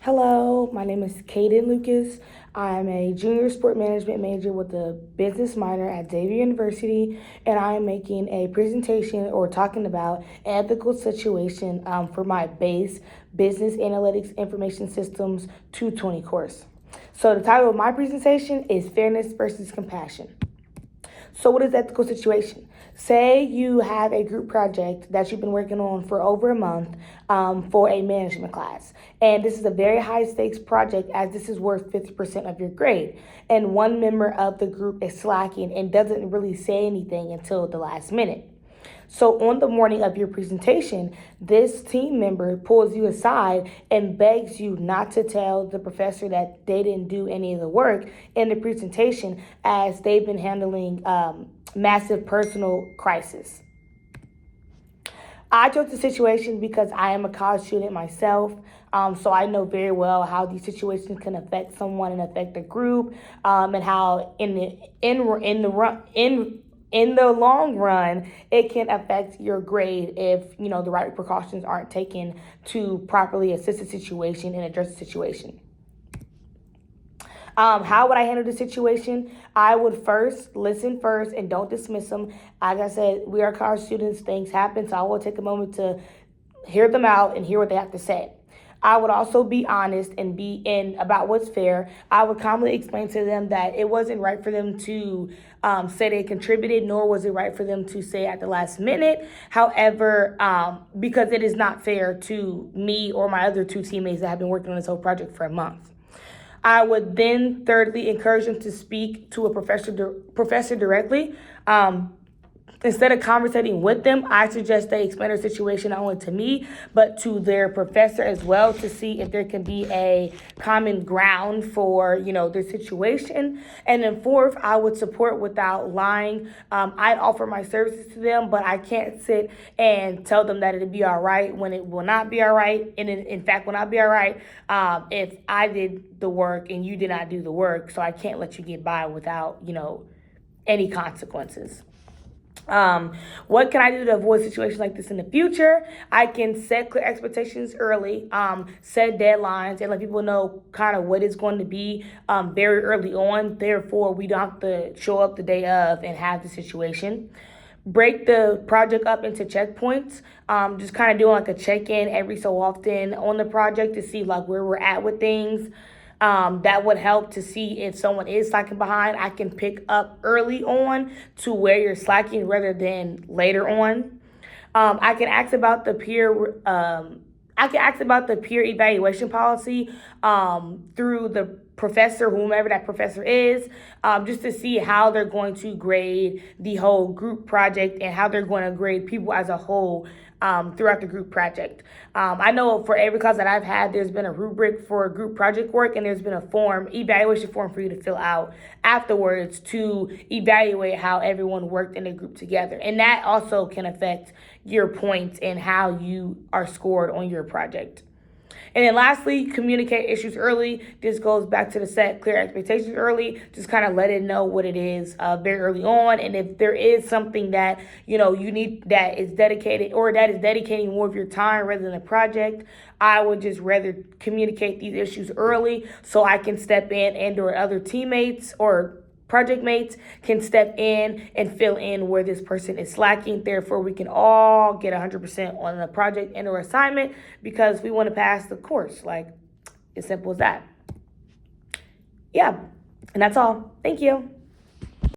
Hello, my name is Kaden Lucas. I'm a junior sport management major with a business minor at Xavier University, and I am making a presentation or talking about ethical situation for my BAIS Business Analytics Information Systems 220 course. So the title of my presentation is Fairness versus Compassion. So what is ethical situation? Say you have a group project that you've been working on for over a month for a management class. And this is a very high stakes project as this is worth 50% of your grade. And one member of the group is slacking and doesn't really say anything until the last minute. So on the morning of your presentation, this team member pulls you aside and begs you not to tell the professor that they didn't do any of the work in the presentation as they've been handling massive personal crisis. I chose the situation because I am a college student myself, so I know very well how these situations can affect someone and affect a group, and how in the long run, it can affect your grade if the right precautions aren't taken to properly assess the situation and address the situation. How would I handle the situation? I would listen first and don't dismiss them. Like I said, we are college students, things happen, so I will take a moment to hear them out and hear what they have to say. I would also be honest and be in about what's fair. I would calmly explain to them that it wasn't right for them to say they contributed, nor was it right for them to say at the last minute. However, because it is not fair to me or my other two teammates that have been working on this whole project for a month. I would then thirdly encourage them to speak to a professor directly. Instead of conversating with them, I suggest they explain their situation not only to me, but to their professor as well to see if there can be a common ground for, their situation. And then fourth, I would support without lying. I'd offer my services to them, but I can't sit and tell them that it'll be all right when it will not be all right. And it, in fact, will not be all right if I did the work and you did not do the work. So I can't let you get by without, any consequences. What can I do to avoid situations like this in the future? I can set clear expectations early, set deadlines, and let people know kind of what it's going to be very early on. Therefore, we don't have to show up the day of and have the situation. Break the project up into checkpoints. Just kind of doing like a check-in every so often on the project to see like where we're at with things. That would help to see if someone is slacking behind. I can pick up early on to where you're slacking rather than later on. I can ask about the peer. Evaluation policy through the professor, whomever that professor is, just to see how they're going to grade the whole group project and how they're going to grade people as a whole throughout the group project. I know for every class that I've had, there's been a rubric for group project work, and there's been a evaluation form for you to fill out afterwards to evaluate how everyone worked in a group together. And that also can affect your points and how you are scored on your project. And then lastly, communicate issues early. This goes back to the set clear expectations early. Just kind of let it know what it is very early on. And if there is something that, you need that is dedicated or that is dedicating more of your time rather than a project, I would just rather communicate these issues early so I can step in and or other teammates or project mates can step in and fill in where this person is slacking. Therefore, we can all get 100% on the project and or assignment because we want to pass the course. Like, as simple as that. Yeah, and that's all. Thank you.